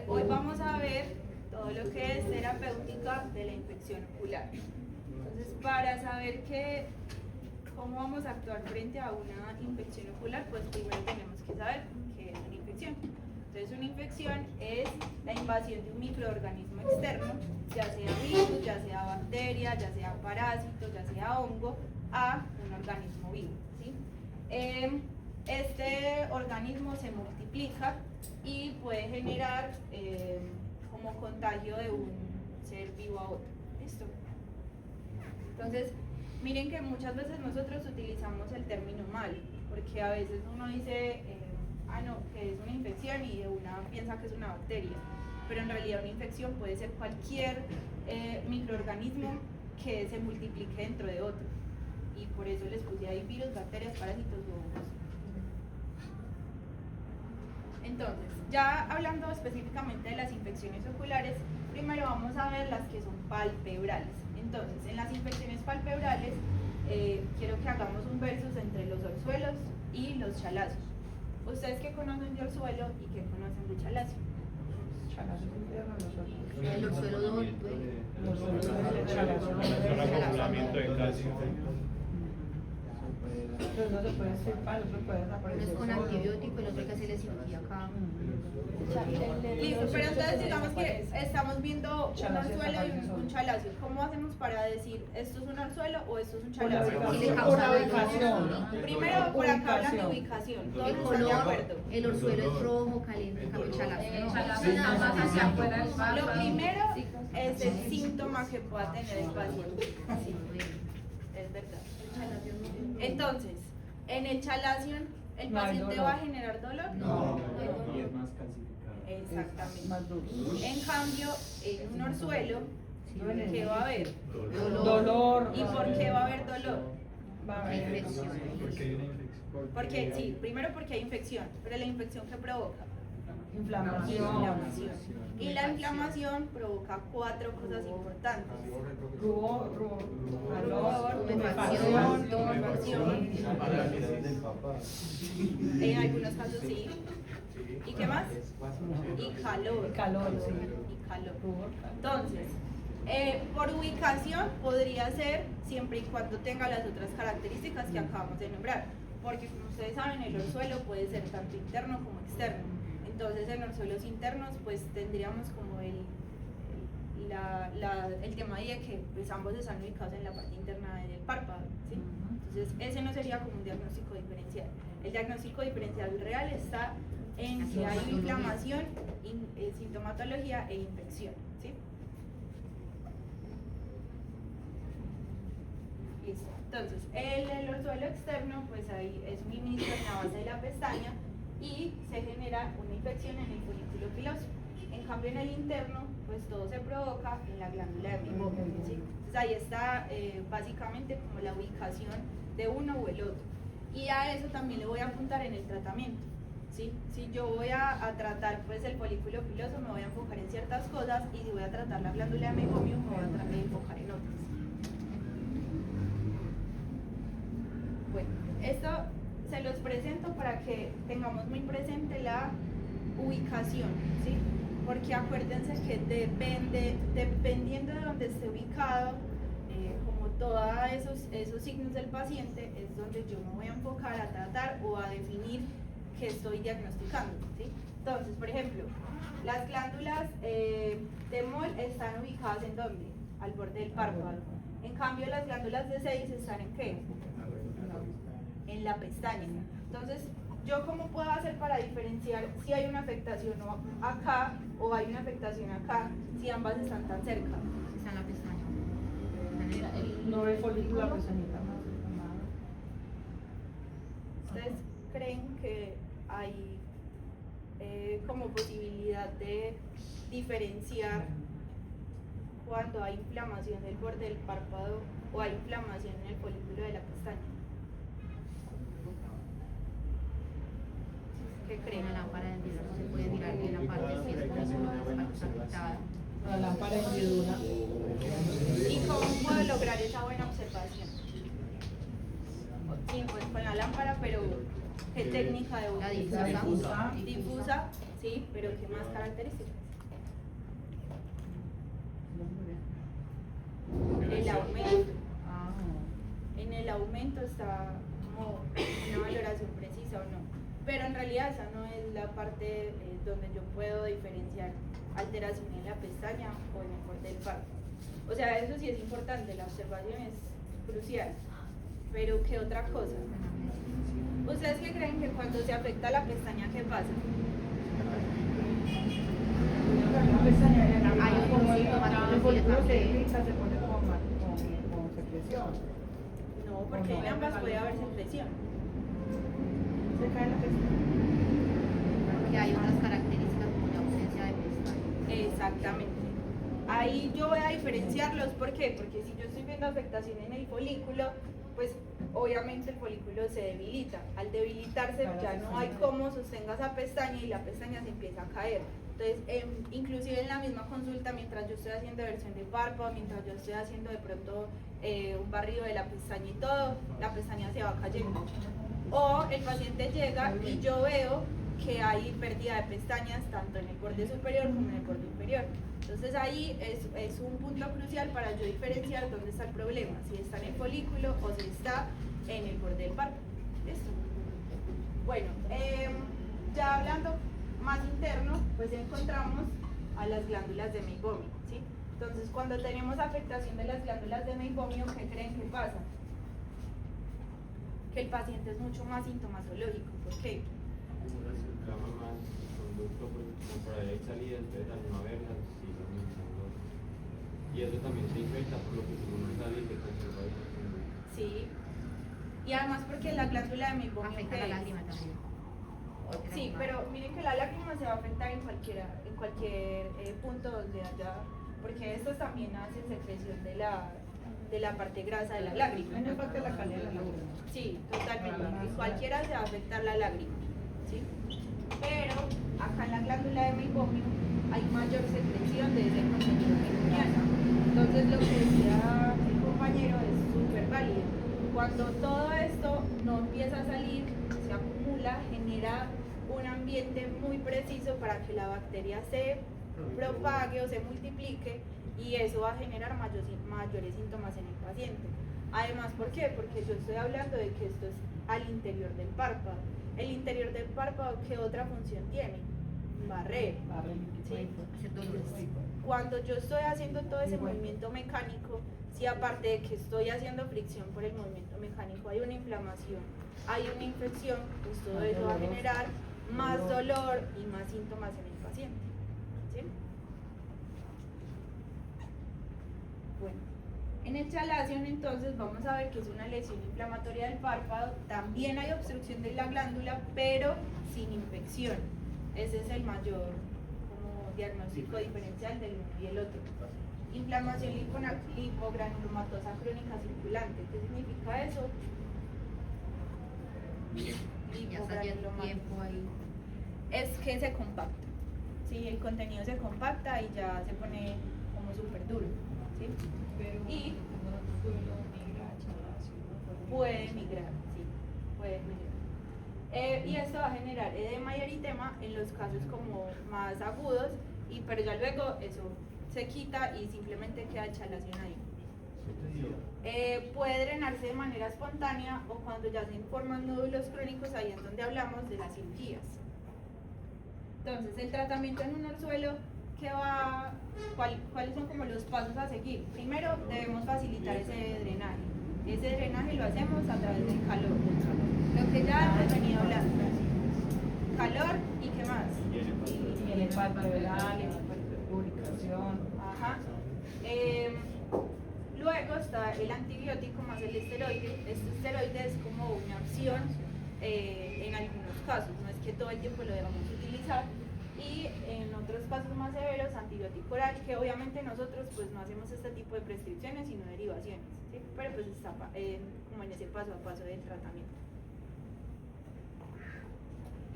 Hoy vamos a ver todo lo que es terapéutica de la infección ocular. Entonces, para saber cómo vamos a actuar frente a una infección ocular, pues primero tenemos que saber qué es una infección. Entonces, una infección es la invasión de un microorganismo externo, ya sea virus, ya sea bacteria, ya sea parásito, ya sea hongo, a un organismo vivo, ¿sí? Este organismo se multiplica y puede generar como contagio de un ser vivo a otro. ¿Listo? Entonces, miren que muchas veces nosotros utilizamos el término mal, porque a veces uno dice, no, que es una infección y una piensa que es una bacteria, pero en realidad una infección puede ser cualquier microorganismo que se multiplique dentro de otro, y por eso les puse ahí virus, bacterias, parásitos o hongos. Entonces, ya hablando específicamente de las infecciones oculares, primero vamos a ver las que son palpebrales. Entonces, en las infecciones palpebrales, quiero que hagamos un versus entre los orzuelos y los chalazos. ¿Ustedes qué conocen de orzuelo y qué conocen de chalazo? El orzuelo duele. El acumulamiento de calcio. Pero no se puede estripar, no se puede Uno es desaparecer. con antibiótico, el otro hay que hacerle cirugía acá. Listo, pero entonces digamos que estamos viendo un orzuelo y un chalazo. ¿Cómo hacemos para decir esto es un orzuelo o esto es un chalazo? Sí, le Por causa la daño. ubicación. Primero, por acá hablan de ubicación. ¿Todos El están de color, acuerdo? el orzuelo es rojo, caliente, en cambio el chalazo Nada más hacia afuera del párpado. Lo primero es el síntoma que pueda tener el paciente. Sí, es verdad. Entonces, en el chalación, ¿el No hay paciente dolor. va a generar dolor? No. Y es más calcificado. Exactamente. Más duro. En cambio, en un orzuelo, ¿qué va a haber? Dolor. ¿Y por qué va a haber dolor? Va a haber Infección. Porque hay una infección. Porque sí, primero porque hay infección, pero la infección ¿qué provoca? inflamación. Inflamación. Y la inflamación provoca 4 cosas importantes. Rubor, Rubor, tumefacción, tumefacción. Parálisis del papá. En algunos casos sí. ¿Y qué más? Y calor. calor, sí. Y calor. Rubor. Entonces, por ubicación podría ser siempre y cuando tenga las otras características que acabamos de nombrar. Porque como ustedes saben, el orzuelo puede ser tanto interno como externo. Entonces, en orzuelos internos, pues tendríamos como el tema ahí de que pues, ambos están ubicados en la parte interna del párpado, ¿sí? Entonces, ese no sería como un diagnóstico diferencial. El diagnóstico diferencial real está en si hay inflamación, sintomatología e infección, ¿sí? Listo. Entonces, el orzuelo externo, pues ahí es un inicio en la base de la pestaña y se genera una infección en el folículo piloso. En cambio, en el interno, pues todo se provoca en la glándula de Meibomian, ¿sí? Entonces, ahí está básicamente como la ubicación de uno o el otro. Y a eso también le voy a apuntar en el tratamiento, ¿sí? Si yo voy a tratar pues el folículo piloso, me voy a enfocar en ciertas cosas, y si voy a tratar la glándula de Meibomian, me voy a enfocar en otras. Bueno, esto se los presento para que tengamos muy presente la ubicación, ¿sí? Porque acuérdense que dependiendo de donde esté ubicado, como todos esos signos del paciente, es donde yo me voy a enfocar a tratar o a definir qué estoy diagnosticando, ¿sí? Entonces, por ejemplo, las glándulas de Moll están ubicadas ¿en dónde? Al borde del párpado. En cambio, las glándulas de Seyss están ¿en qué? En la pestaña. Entonces, ¿yo cómo puedo hacer para diferenciar si hay una afectación acá o hay una afectación acá, si ambas están tan cerca? Está en la pestaña. No ve folículo la pestañita más inflamada. ¿Ustedes creen que hay como posibilidad de diferenciar cuando hay inflamación del borde del párpado o hay inflamación en el folículo de la pestaña? ¿Qué creen? Una lámpara de mirar, se puede mirar que la parte que es folículo, la parte está afectada. La lámpara hendidura. ¿Y cómo puedo lograr esa buena observación? Sí, pues con la lámpara, pero ¿qué técnica de La utilizar? difusa. Difusa, sí, pero ¿qué más características? aumento. Ah, En el aumento está como una valoración precisa o no. Pero en realidad esa no es la parte donde yo puedo diferenciar alteración en la pestaña o en el borde del párpado. O sea, eso sí es importante, la observación es crucial. Pero ¿qué otra cosa? ¿Ustedes qué creen que cuando se afecta la pestaña, qué pasa? la pestaña de la Hay un como sintomatología el folículo se también. irrita, se pone con secreción. No, porque en ambas puede haber secreción. Se cae la pestaña. Porque hay otras características como la ausencia de pestañas. Exactamente. Ahí yo voy a diferenciarlos, ¿por qué? Porque si yo estoy viendo afectación en el folículo, pues obviamente el folículo se debilita. Al debilitarse ya no hay cómo sostenga esa pestaña y la pestaña se empieza a caer. Entonces, inclusive en la misma consulta, mientras yo estoy haciendo eversión de párpado, mientras yo estoy haciendo de pronto un barrido de la pestaña y todo, la pestaña se va cayendo. O el paciente llega y yo veo que hay pérdida de pestañas tanto en el borde superior como en el borde inferior. Entonces ahí es un punto crucial para yo diferenciar dónde está el problema, si está en el folículo o si está en el borde del párpado. ¿Listo? Bueno, ya hablando más interno, pues encontramos a las glándulas de Meibomian, ¿sí? Entonces cuando tenemos afectación de las glándulas de Meibomian, ¿qué creen que pasa? Que el paciente es mucho más sintomatológico. ¿Por qué? Una se inflama más el conducto, porque como por ahí hay salida, entonces al no haberla, sigue aumentando. Y eso también se infecta, por lo que si uno sale y se conserva ahí. Sí. Y además porque la glándula de Meibomian Afecta la lágrima también. Sí, pero miren que la lágrima se va a afectar en cualquier punto donde haya, porque estos también hacen secreción de la parte grasa de la lágrima. No impacta la calidad de la lágrima. Sí, totalmente. En cualquiera se va a afectar la lágrima, ¿sí? Pero acá en la glándula de Meibomian hay mayor secreción de ese contenido meibomiano. Entonces lo que decía el compañero es súper válido. Cuando todo esto no empieza a salir, se acumula, genera un ambiente muy preciso para que la bacteria se propague o se multiplique y eso va a generar mayores síntomas en el paciente. Además, ¿por qué? Porque yo estoy hablando de que esto es al interior del párpado. El interior del párpado, ¿qué otra función tiene? Barrer. ¿Sí? Cuando yo estoy haciendo todo ese movimiento mecánico, si aparte de que estoy haciendo fricción por el movimiento mecánico, hay una inflamación, hay una infección, pues todo eso va a generar más dolor y más síntomas en el paciente. ¿Sí? Bueno, en el chalazion entonces vamos a ver que es una lesión inflamatoria del párpado. También hay obstrucción de la glándula, pero sin infección. Ese es el mayor como diagnóstico diferencial del uno y el otro. Inflamación lipogranulomatosa crónica circulante. ¿Qué significa eso? Ya está tiempo ahí. Es que se compacta. Sí, el contenido se compacta y ya se pone como súper duro. ¿Sí? Y puede migrar, sí, puede migrar. Y esto va a generar edema y eritema en los casos como más agudos, pero ya luego eso se quita y simplemente queda chalazion ahí. Puede drenarse de manera espontánea o cuando ya se forman nódulos crónicos, ahí es donde hablamos de las cirugías. Entonces, el tratamiento en un orzuelo, ¿cuáles son como los pasos a seguir? Primero, debemos facilitar ese drenaje. Ese drenaje lo hacemos a través del calor. Lo que ya hemos venido hablando. Calor y ¿qué más? Y el impacto oral, lubricación. Ajá. Luego está el antibiótico más el esteroide. Este esteroide es como una opción en algunos casos, no es que todo el tiempo lo debamos utilizar. Y en otros casos más severos, antibiótico oral, que obviamente nosotros pues no hacemos este tipo de prescripciones sino derivaciones, ¿sí? Pero pues está como en ese paso a paso del tratamiento.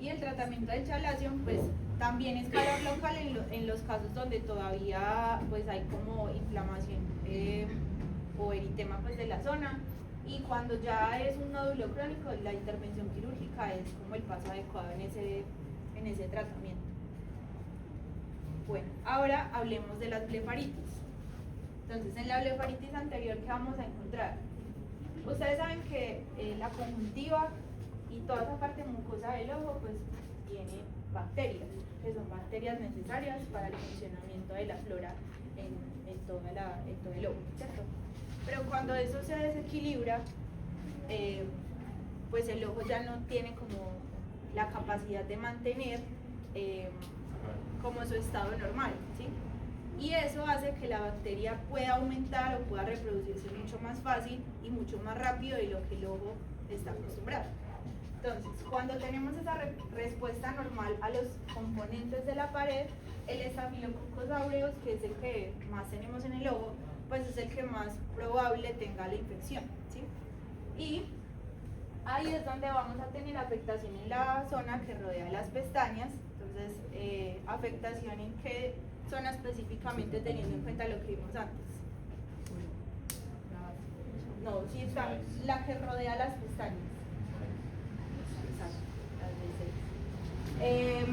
Y el tratamiento del chalazion pues también es calor local en los casos donde todavía pues hay como inflamación o eritema pues de la zona, y cuando ya es un nódulo crónico la intervención quirúrgica es como el paso adecuado en ese tratamiento. Bueno, ahora hablemos de las blefaritis. Entonces, en la blefaritis anterior, ¿qué vamos a encontrar? Ustedes saben que la conjuntiva y toda esa parte mucosa del ojo, pues tiene bacterias, que son bacterias necesarias para el funcionamiento de la flora en todo el ojo, ¿cierto? Pero cuando eso se desequilibra, pues el ojo ya no tiene como la capacidad de mantener como su estado normal, ¿sí? Y eso hace que la bacteria pueda aumentar o pueda reproducirse mucho más fácil y mucho más rápido de lo que el ojo está acostumbrado. Entonces, cuando tenemos esa respuesta normal a los componentes de la pared, el Staphylococcus aureus, que es el que más tenemos en el ojo, pues es el que más probable tenga la infección, ¿sí? Y ahí es donde vamos a tener afectación en la zona que rodea las pestañas. Entonces, afectación en qué zona específicamente, teniendo en cuenta lo que vimos antes. No, sí está la que rodea las pestañas. Exacto, las de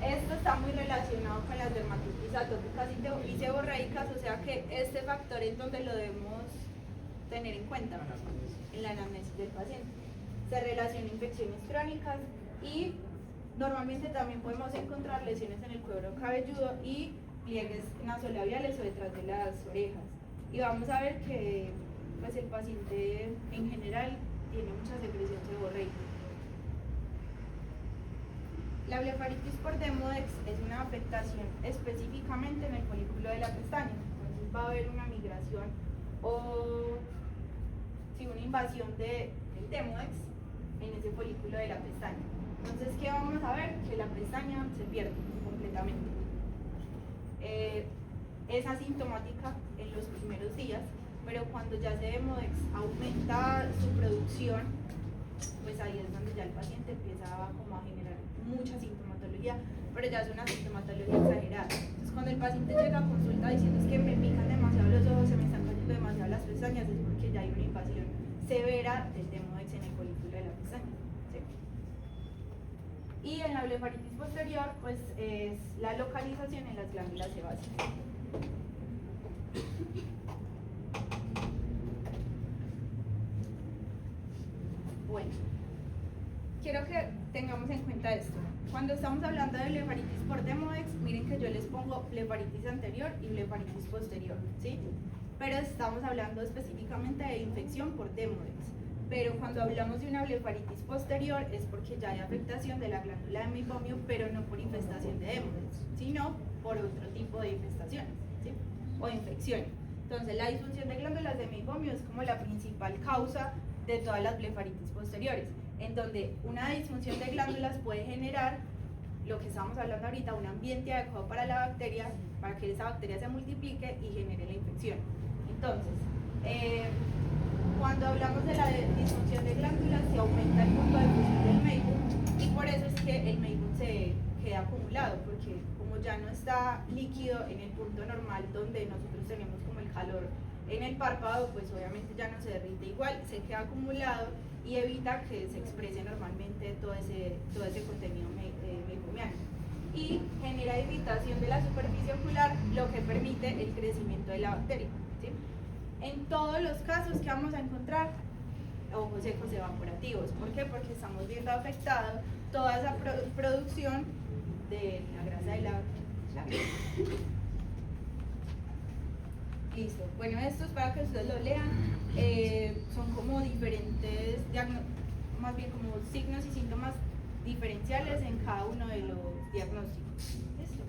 6. Esto está muy relacionado con las dermatitis atópicas y seborreicas, o sea que este factor es donde lo debemos tener en cuenta en la anamnesis del paciente. Se relaciona infecciones crónicas y normalmente también podemos encontrar lesiones en el cuero cabelludo y pliegues nasolabiales o detrás de las orejas. Y vamos a ver que pues, el paciente en general tiene mucha secreción seborreica. La blefaritis por Demodex es una afectación específicamente en el folículo de la pestaña. Entonces va a haber una migración o una invasión del Demodex en ese folículo de la pestaña. Entonces, ¿qué vamos a ver? Que la pestaña se pierde completamente. Es asintomática en los primeros días, pero cuando ya ese Demodex aumenta su producción, pues ahí es donde ya el paciente empieza como a generar mucha sintomatología, pero ya es una sintomatología exagerada. Entonces, cuando el paciente llega a consulta diciendo es que me pican demasiado los ojos, se me están cayendo demasiado las pestañas, es porque ya hay una invasión severa del Demodex en el folículo de la pestaña. ¿Sí? Y en la blefaritis posterior, pues es la localización en las glándulas sebáceas. Bueno, quiero que tengamos en cuenta esto. Cuando estamos hablando de blefaritis por Demodex, miren que yo les pongo blefaritis anterior y blefaritis posterior, ¿sí? Pero estamos hablando específicamente de infección por Demodex. Pero cuando hablamos de una blefaritis posterior es porque ya hay afectación de la glándula de meiomio, pero no por infestación de Demodex, sino por otro tipo de infestaciones, ¿sí? O infecciones. Entonces, la disfunción de glándulas de meiomio es como la principal causa de todas las blefaritis posteriores, en donde una disfunción de glándulas puede generar lo que estamos hablando ahorita, un ambiente adecuado para la bacteria, para que esa bacteria se multiplique y genere la infección. Entonces, cuando hablamos de la disfunción de glándulas, se aumenta el punto de fusión del meibum y por eso es que el meibum se queda acumulado, porque como ya no está líquido en el punto normal donde nosotros tenemos como el calor en el párpado, pues obviamente ya no se derrite igual, se queda acumulado y evita que se exprese normalmente todo ese contenido meibomiano. Y genera irritación de la superficie ocular, lo que permite el crecimiento de la bacteria, ¿sí? En todos los casos que vamos a encontrar, ojos secos evaporativos. ¿Por qué? Porque estamos viendo afectado toda esa producción de la grasa de la piel. Listo. Bueno, estos para que ustedes lo lean, son como diferentes, más bien como signos y síntomas diferenciales en cada uno de los diagnósticos. ¿Listo?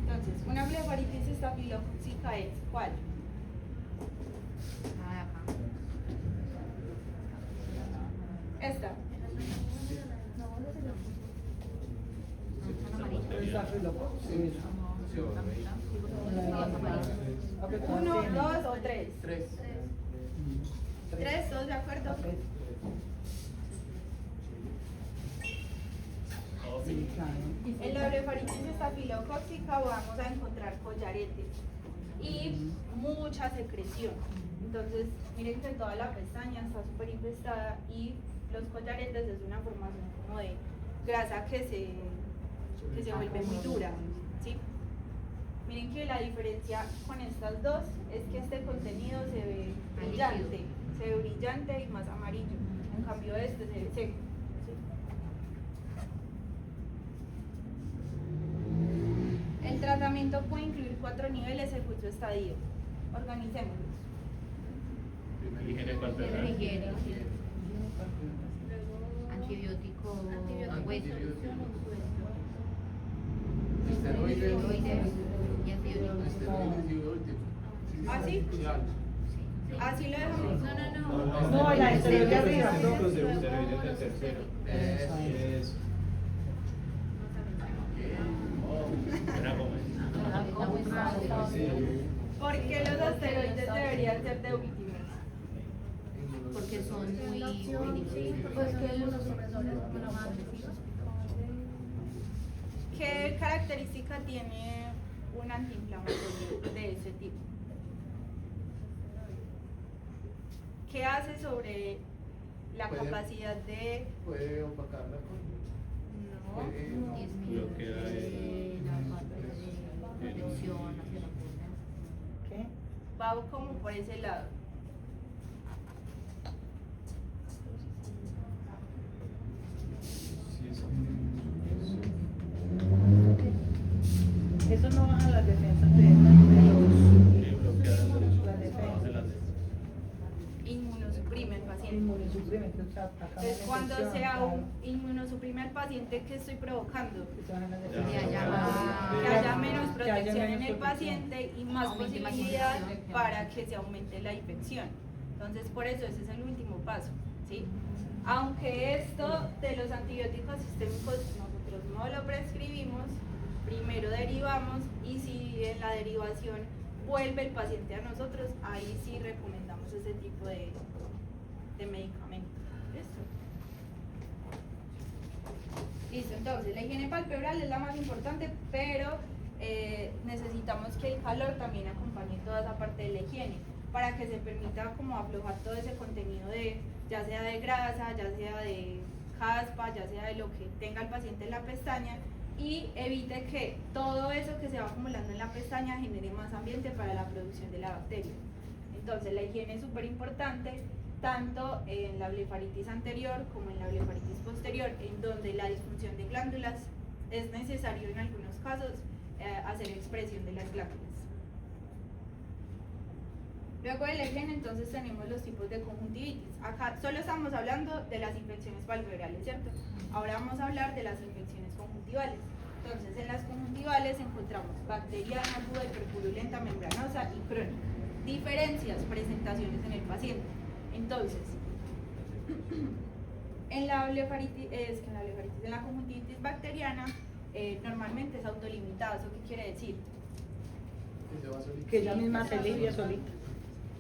Entonces, una blefaritis estafilocócica es ¿cuál? Esta. ¿Uno, dos o tres? Tres. ¿Tres? ¿Todos de acuerdo? En la blefaritis estafilocócica vamos a encontrar collaretes y mucha secreción. Entonces, miren que toda la pestaña está súper infestada y los collaretes es una formación como de grasa que se vuelve muy dura, ¿sí? Miren que la diferencia con estas dos es que este contenido se ve brillante, y más amarillo. En cambio este se ve seco. ¿Sí? El tratamiento puede incluir 4 niveles según su estadio. Organicémoslos. Higiene palpebral. Higiene, antibiótico, hueso, Esteroides. y antibiótico. ¿Así? Así lo dejamos. No, la esteroide de arriba. Esteroides del tercero. Eso. Era como ¿Por qué los asteroides deberían ser de últimas? Porque son muy Pues que los supresores bueno, más agresivos. ¿Qué característica tiene un antiinflamatorio de ese tipo? ¿Qué hace sobre la Puede- capacidad de... Puede opacarla No. Bloquea la falta de protección hacia la punta. ¿Qué? Va como por ese lado. Eso no baja las defensas de los las defensas. Inmunosuprime el paciente. Inmunosuprime, que ataca Entonces, la cuando infección, sea claro. inmunosuprime al paciente, ¿qué estoy provocando? Que se bajen las Ya, defensas. Que haya Que haya menos Que haya protección menos en el protección. paciente y más Aumente la posibilidad infección. para que se aumente la infección. Entonces, por eso ese es el último paso, ¿sí? Aunque esto de los antibióticos sistémicos nosotros no lo prescribimos, primero derivamos y si en la derivación vuelve el paciente a nosotros, ahí sí recomendamos ese tipo de medicamento. ¿Listo? Listo, entonces la higiene palpebral es la más importante, pero necesitamos que el calor también acompañe toda esa parte de la higiene para que se permita como aflojar todo ese contenido de, ya sea de grasa, ya sea de caspa, ya sea de lo que tenga el paciente en la pestaña y evite que todo eso que se va acumulando en la pestaña genere más ambiente para la producción de la bacteria. Entonces la higiene es súper importante, tanto en la blefaritis anterior como en la blefaritis posterior, en donde la disfunción de glándulas es necesario en algunos casos hacer expresión de las glándulas. Luego de la higiene entonces tenemos los tipos de conjuntivitis. Acá solo estamos hablando de las infecciones palpebrales, ¿cierto? Ahora vamos a hablar de las infecciones conjuntivales. Entonces en las conjuntivales encontramos bacteriana, aguda, hiperpurulenta, membranosa y crónica. Diferencias, presentaciones en el paciente. Entonces, en la blefaritis, en la conjuntivitis bacteriana, normalmente es autolimitada. ¿Eso qué quiere decir? Que ella misma se limpia solita.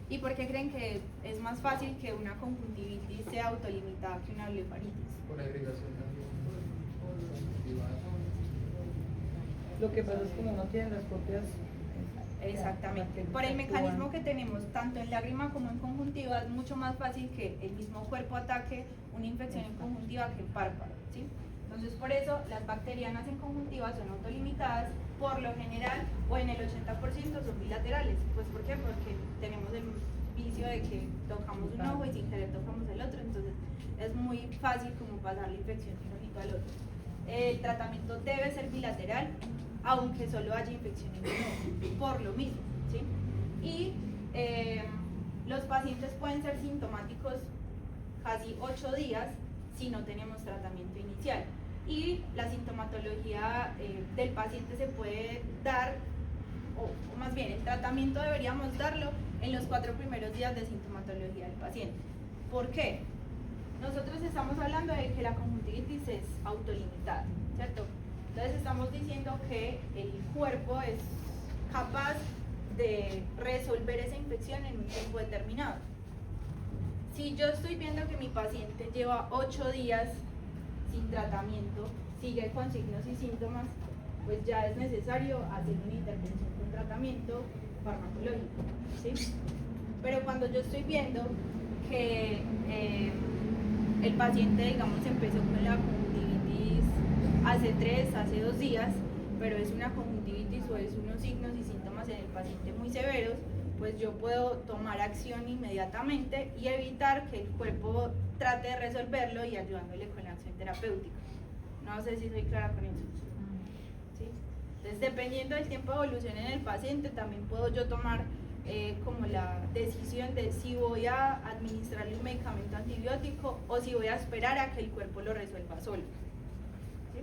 ¿Y por qué creen que es más fácil que una conjuntivitis sea autolimitada que una blefaritis? Por agregación también. Lo que pasa es como no tienen las propias. Exactamente. Por el mecanismo que tenemos tanto en lágrima como en conjuntiva, es mucho más fácil que el mismo cuerpo ataque una infección en conjuntiva que en párpado, ¿sí? Entonces, por eso las bacterianas en conjuntiva son autolimitadas, por lo general, o en el 80% son bilaterales. Pues, ¿por qué? Porque tenemos el vicio de que tocamos un ojo y sin querer tocamos el otro, entonces es muy fácil como pasar la infección de un ojito al otro. El tratamiento debe ser bilateral, aunque solo haya infección en un ojo, por lo mismo, ¿sí? Y los pacientes pueden ser sintomáticos casi 8 días si no tenemos tratamiento inicial. Y la sintomatología del paciente se puede dar, o más bien el tratamiento deberíamos darlo en los 4 primeros días de sintomatología del paciente. ¿Por qué? Nosotros estamos hablando de que la conjuntivitis es autolimitada, ¿cierto? Entonces estamos diciendo que el cuerpo es capaz de resolver esa infección en un tiempo determinado. Si yo estoy viendo que mi paciente lleva 8 días sin tratamiento, sigue con signos y síntomas, pues ya es necesario hacer una intervención con tratamiento farmacológico, ¿sí? Pero cuando yo estoy viendo que el paciente, digamos, empezó con la conjuntivitis hace 2 días pero es una conjuntivitis o es unos signos y síntomas en el paciente muy severos, pues yo puedo tomar acción inmediatamente y evitar que el cuerpo trate de resolverlo y ayudándole con la acción terapéutica. No sé si soy clara con eso. ¿Sí? Entonces, dependiendo del tiempo de evolución en el paciente, también puedo yo tomar como la decisión de si voy a administrarle un medicamento antibiótico o si voy a esperar a que el cuerpo lo resuelva solo. ¿Sí?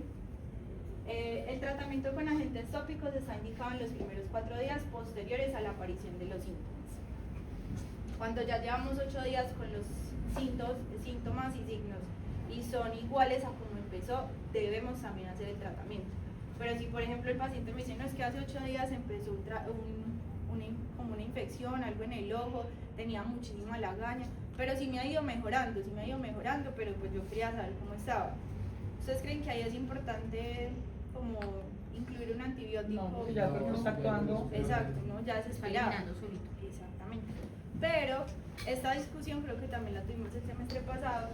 El tratamiento con agentes tópicos está indicado en los primeros 4 días posteriores a la aparición de los síntomas. Cuando ya llevamos 8 días con los síntomas y signos y son iguales a como empezó, debemos también hacer el tratamiento. Pero si por ejemplo el paciente me dice, no, es que hace 8 días empezó como una infección, algo en el ojo, tenía muchísima lagaña, pero sí me ha ido mejorando, pero pues yo quería saber cómo estaba. ¿Ustedes creen que ahí es importante como incluir un antibiótico? No, porque ya no está actuando. Exacto, ¿no? Ya se Está esperaba. eliminando solito. Exactamente. Pero esta discusión creo que también la tuvimos el semestre pasado,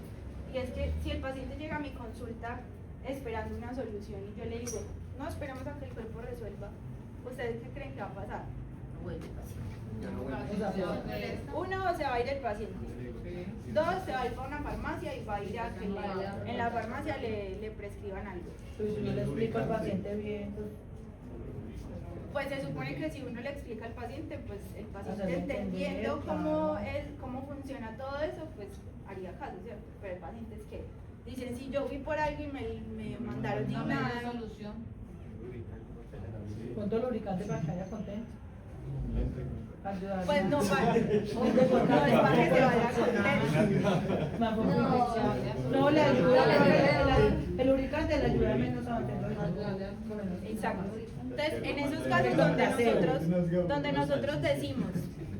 y es que si el paciente llega a mi consulta esperando una solución y yo le digo, no, esperamos a que el cuerpo resuelva, ¿ustedes qué creen que va a pasar? No vuelve el paciente. Uno, se va a ir el paciente. 2, se va a ir para una farmacia y va a ir a que en la farmacia le prescriban algo. Pues si yo le explico al paciente bien, Pues se supone que si uno le explica al paciente, pues el paciente Hacerle entendiendo entender, cómo funciona todo eso, pues haría caso, ¿cierto? Pero el paciente es que dicen, si yo fui por algo y me mandaron sin nada. ¿cuánto lubricante para que haya contento? Ayudar. Pues no, no es para que se vaya contento. No, le ayuda, el lubricante le ayuda menos a mantenerlo. Exacto. Entonces, en esos casos donde nosotros decimos,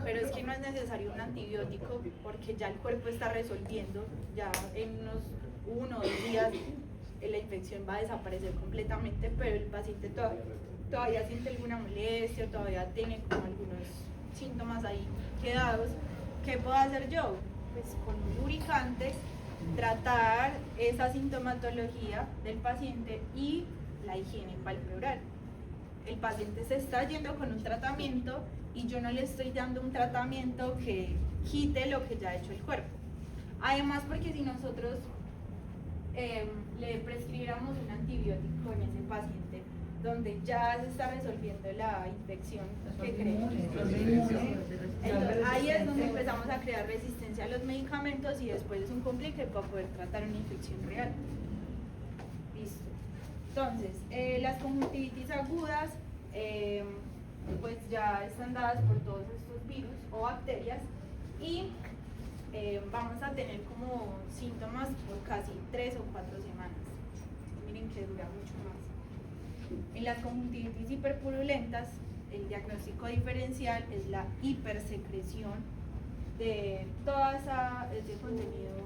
pero es que no es necesario un antibiótico porque ya el cuerpo está resolviendo, ya en unos 1 o 2 días la infección va a desaparecer completamente, pero el paciente todavía siente alguna molestia, todavía tiene como algunos síntomas ahí quedados. ¿Qué puedo hacer yo? Pues con un lubricante tratar esa sintomatología del paciente y la higiene palpebral. El paciente se está yendo con un tratamiento y yo no le estoy dando un tratamiento que quite lo que ya ha hecho el cuerpo. Además, porque si nosotros le prescribiéramos un antibiótico en ese paciente donde ya se está resolviendo la infección, ¿qué creen? Entonces, ahí es donde empezamos a crear resistencia a los medicamentos y después es un complique para poder tratar una infección real. Listo. Entonces, las conjuntivitis agudas pues ya están dadas por todos estos virus o bacterias y vamos a tener como síntomas por casi 3 o 4 semanas. Miren que dura mucho más. En las conjuntivitis hiperpurulentas, el diagnóstico diferencial es la hipersecreción de todo ese contenido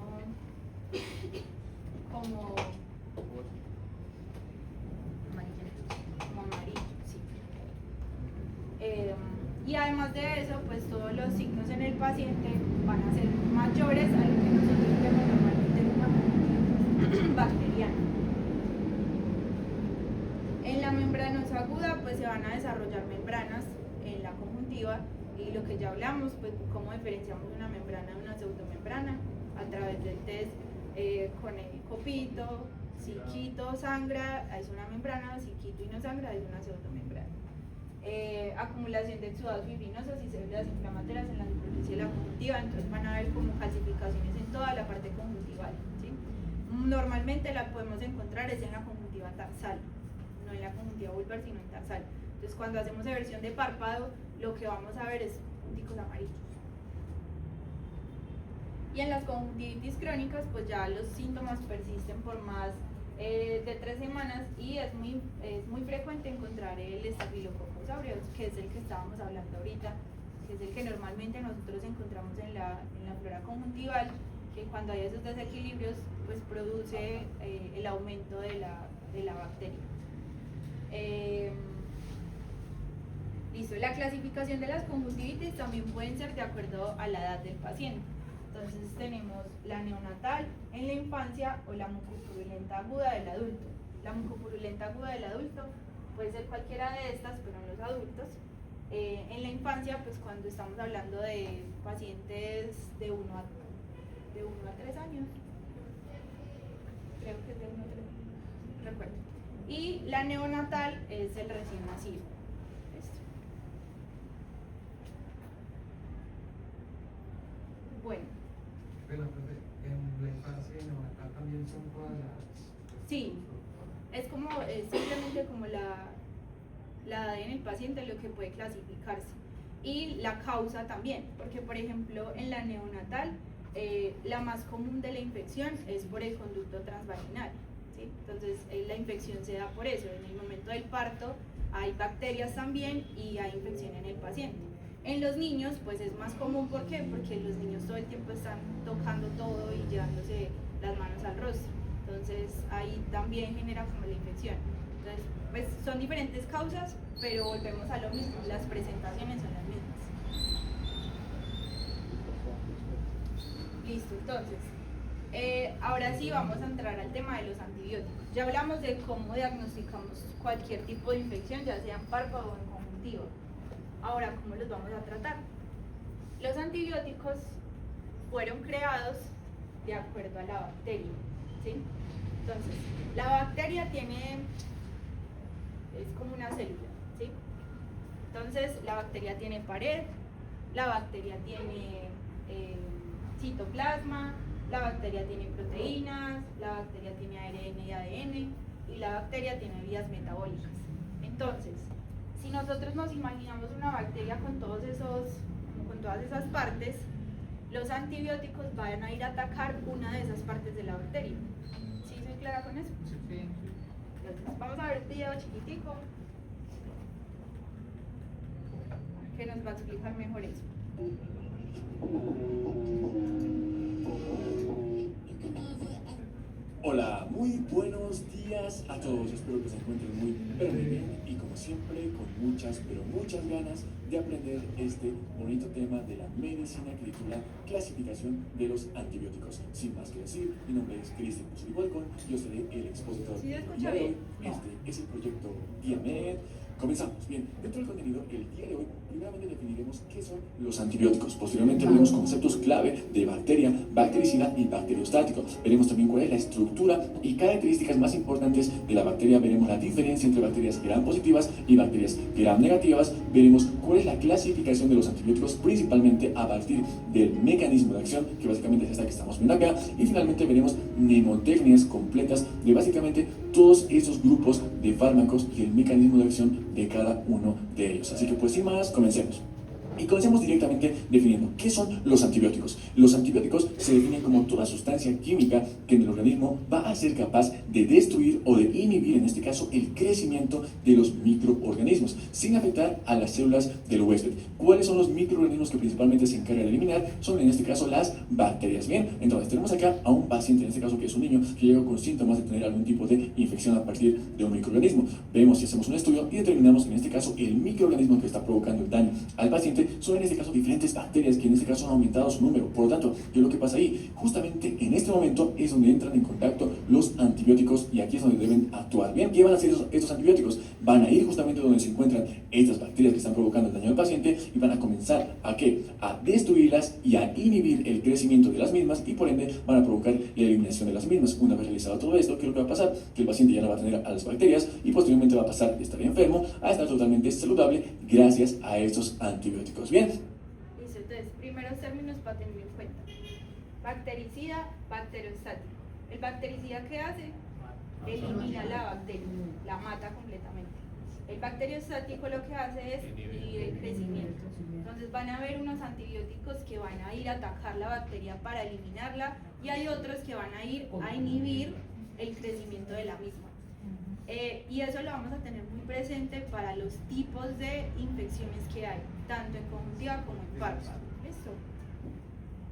como amarillo, sí. Y además de eso, pues todos los signos en el paciente van a ser mayores a lo que nosotros vemos normalmente en una conjuntivitis bacteriana. En la membranosa aguda, pues se van a desarrollar membranas en la conjuntiva y lo que ya hablamos, pues cómo diferenciamos una membrana de una pseudomembrana a través del test con el copito. Si quito sangra, es una membrana; si quito y no sangra, es una pseudomembrana. Acumulación de exudados fibrinosos y células inflamatorias en la superficie de la conjuntiva, entonces van a haber como calcificaciones en toda la parte conjuntival, ¿sí? Normalmente la podemos encontrar es en la conjuntiva tarsal, no en la conjuntiva vulvar, sino en tarsal. Entonces cuando hacemos eversión de párpado, lo que vamos a ver es punticos amarillos. Y en las conjuntivitis crónicas, pues ya los síntomas persisten por más de 3 semanas y es muy frecuente encontrar el Staphylococcus aureus, que es el que estábamos hablando ahorita, que es el que normalmente nosotros encontramos en la flora conjuntival, que cuando hay esos desequilibrios pues produce el aumento de la bacteria. Listo, la clasificación de las conjuntivitis también pueden ser de acuerdo a la edad del paciente. Entonces tenemos la neonatal en la infancia o la mucopurulenta aguda del adulto. La mucopurulenta aguda del adulto puede ser cualquiera de estas, pero en los adultos. En la infancia, pues cuando estamos hablando de pacientes de 1 a 3 años, creo que es de 1 a 3, recuerdo. Y la neonatal es el recién nacido. Esto. Bueno. Pero, profe, en la infancia y neonatal también son todas las... Sí, es como simplemente como la edad en el paciente lo que puede clasificarse y la causa también, porque por ejemplo en la neonatal la más común de la infección es por el conducto transvaginal, ¿sí? Entonces la infección se da por eso, en el momento del parto hay bacterias también y hay infección en el paciente. En los niños pues es más común, ¿por qué? Porque los niños todo el tiempo están tocando todo y llevándose las manos al rostro. Entonces ahí también genera como la infección. Entonces, pues son diferentes causas, pero volvemos a lo mismo, las presentaciones son las mismas. Listo, entonces, ahora sí vamos a entrar al tema de los antibióticos. Ya hablamos de cómo diagnosticamos cualquier tipo de infección, ya sea en párpado o en conjuntivo. Ahora, ¿cómo los vamos a tratar? Los antibióticos fueron creados de acuerdo a la bacteria, ¿sí? Entonces, la bacteria es como una célula, ¿sí? Entonces, la bacteria tiene pared, la bacteria tiene citoplasma, la bacteria tiene proteínas, la bacteria tiene ARN y ADN, y la bacteria tiene vías metabólicas. Entonces, si nosotros nos imaginamos una bacteria con todas esas partes, los antibióticos van a ir a atacar una de esas partes de la bacteria. ¿Sí soy clara con eso? Sí. Entonces, vamos a ver un video chiquitico que nos va a explicar mejor eso. Hola, muy buenos días a todos. Espero que se encuentren muy, pero muy bien y como siempre con muchas, pero muchas ganas de aprender este bonito tema de la medicina que titula Clasificación de los antibióticos. Sin más que decir, mi nombre es Cristian Walcon, yo seré el expositor. ¿Sí se del escucha día de hoy. bien? Este es el proyecto DIAMED. Comenzamos. Bien, dentro del contenido, el día de hoy, primeramente definiremos qué son los antibióticos. Posteriormente veremos conceptos clave de bacteria, bactericida y bacteriostático. Veremos también cuál es la estructura y características más importantes de la bacteria. Veremos la diferencia entre bacterias gram positivas y bacterias gram negativas. Veremos cuál es la clasificación de los antibióticos, principalmente a partir del mecanismo de acción, que básicamente es esta que estamos viendo acá. Y finalmente veremos mnemotecnias completas de básicamente todos esos grupos de fármacos y el mecanismo de acción de cada uno de ellos. Así que pues sin más, comencemos. Y comencemos directamente definiendo qué son los antibióticos. Los antibióticos se definen como toda sustancia química que en el organismo va a ser capaz de destruir o de inhibir, en este caso, el crecimiento de los microorganismos, sin afectar a las células del huésped. ¿Cuáles son los microorganismos que principalmente se encargan de eliminar? Son en este caso las bacterias. Bien, entonces tenemos acá a un paciente, en este caso que es un niño, que llega con síntomas de tener algún tipo de infección a partir de un microorganismo. Vemos si hacemos un estudio y determinamos en este caso el microorganismo que está provocando el daño al paciente. Son en este caso diferentes bacterias que en este caso han aumentado su número. Por lo tanto, ¿qué es lo que pasa ahí? Justamente en este momento es donde entran en contacto los antibióticos y aquí es donde deben actuar. Bien, ¿qué van a hacer estos antibióticos? Van a ir justamente donde se encuentran estas bacterias que están provocando el daño al paciente y van a comenzar ¿a qué? A destruirlas y a inhibir el crecimiento de las mismas y por ende van a provocar la eliminación de las mismas. Una vez realizado todo esto, ¿qué es lo que va a pasar? Que el paciente ya no va a tener a las bacterias y posteriormente va a pasar de estar enfermo a estar totalmente saludable gracias a estos antibióticos. Bien. Listo, entonces, primeros términos para tener en cuenta. Bactericida, bacteriostático. ¿El bactericida qué hace? Elimina la bacteria, la mata completamente. El bacteriostático lo que hace es inhibir el crecimiento. Entonces van a haber unos antibióticos que van a ir a atacar la bacteria para eliminarla y hay otros que van a ir a inhibir el crecimiento de la misma. Y eso lo vamos a tener muy presente para los tipos de infecciones que hay, tanto en conjuntiva como en párpado. ¿Listo?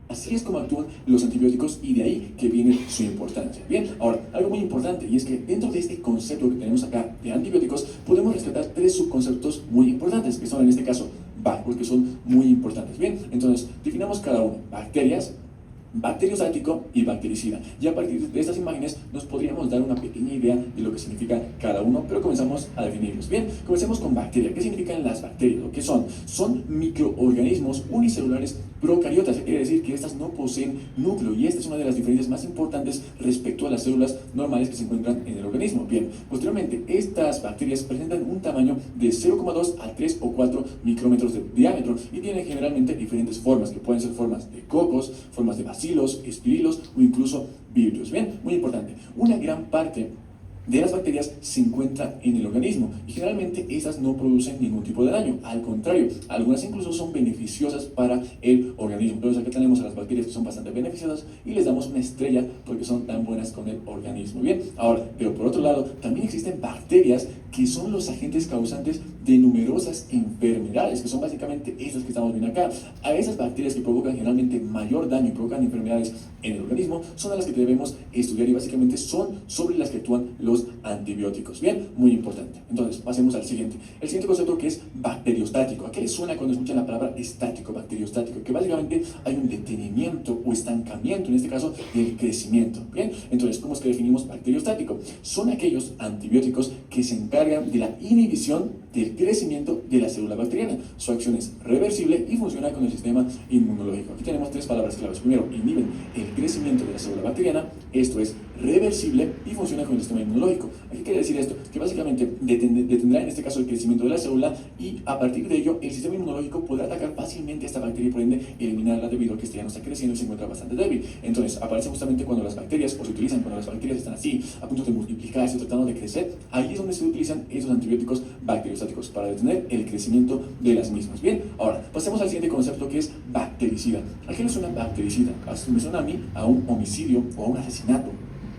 Así es como actúan los antibióticos y de ahí que viene su importancia. Bien, ahora, algo muy importante y es que dentro de este concepto que tenemos acá de antibióticos podemos rescatar tres subconceptos muy importantes que son en este caso porque son muy importantes. Bien, entonces definamos cada uno. Bacterias, bacteriostático y bactericida. Y a partir de estas imágenes nos podríamos dar una pequeña idea de lo que significa cada uno, pero comenzamos a definirlos. Bien, comencemos con bacteria. ¿Qué significan las bacterias? ¿Lo que son? Son microorganismos unicelulares procariotas, quiere decir que estas no poseen núcleo, y esta es una de las diferencias más importantes respecto a las células normales que se encuentran en el organismo. Bien, posteriormente estas bacterias presentan un tamaño de 0,2 a 3 o 4 micrómetros de diámetro y tienen generalmente diferentes formas, que pueden ser formas de cocos, formas de bacilos, espirilos o incluso virus. Bien, muy importante, una gran parte de las bacterias se encuentra en el organismo y generalmente estas no producen ningún tipo de daño, al contrario, algunas incluso son beneficiosas para el organismo. Entonces aquí tenemos a las bacterias que son bastante beneficiosas y les damos una estrella porque son tan buenas con el organismo. Bien, ahora, pero por otro lado, también existen bacterias que son los agentes causantes de numerosas enfermedades, que son básicamente estas que estamos viendo acá. A esas bacterias que provocan generalmente mayor daño y provocan enfermedades en el organismo son a las que debemos estudiar y básicamente son sobre las que actúan los antibióticos. Bien, muy importante. Entonces, pasemos al siguiente. El siguiente concepto, que es bacteriostático. ¿A qué les suena cuando escuchan la palabra estático, bacteriostático? Que básicamente hay un detenimiento o estancamiento, en este caso, del crecimiento. Bien, entonces, ¿cómo es que definimos bacteriostático? Son aquellos antibióticos que se encargan de la inhibición del crecimiento de la célula bacteriana. Su acción es reversible y funciona con el sistema inmunológico. Aquí tenemos tres palabras claves. Primero, inhiben el crecimiento de la célula bacteriana. Esto es reversible y funciona con el sistema inmunológico. ¿Qué quiere decir esto? Que básicamente detendrá en este caso el crecimiento de la célula y a partir de ello el sistema inmunológico podrá atacar fácilmente a esta bacteria y por ende eliminarla debido a que esta ya no está creciendo y se encuentra bastante débil. Entonces aparece justamente cuando las bacterias, o se utilizan cuando las bacterias están así, a punto de multiplicarse, tratando de crecer. Ahí es donde se utilizan esos antibióticos bacteriostáticos para detener el crecimiento de las mismas. Bien, ahora pasemos al siguiente concepto, que es bactericida. ¿A qué le suena bactericida? Me suena a mí a un homicidio o a un asesinato.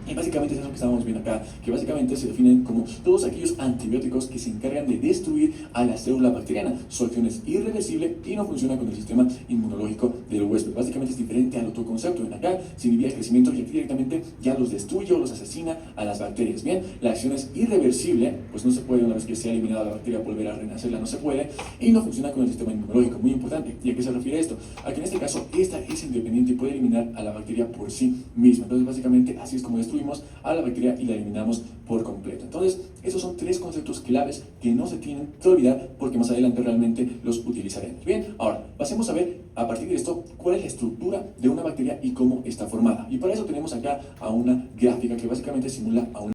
Y básicamente es eso que estamos viendo acá, que básicamente se definen como todos aquellos antibióticos que se encargan de destruir a la célula bacteriana. Su acción es irreversible y no funciona con el sistema inmunológico del huésped. Básicamente es diferente al otro concepto. En acá se inhibía el crecimiento y aquí directamente ya los destruye o los asesina a las bacterias. Bien, la acción es irreversible, pues no se puede, una vez que sea eliminada la bacteria, volver a renacerla, no se puede, y no funciona con el sistema inmunológico. Muy importante. ¿Y a qué se refiere esto? Aquí en este caso esta es independiente y puede eliminar a la bacteria por sí misma. Entonces básicamente así es como destruimos a la bacteria y la eliminamos por completo. Entonces, esos son tres conceptos claves que no se tienen que olvidar porque más adelante realmente los utilizaremos. Bien, ahora pasemos a ver a partir de esto cuál es la estructura de una bacteria y cómo está formada. Y para eso tenemos acá a una gráfica que básicamente simula a una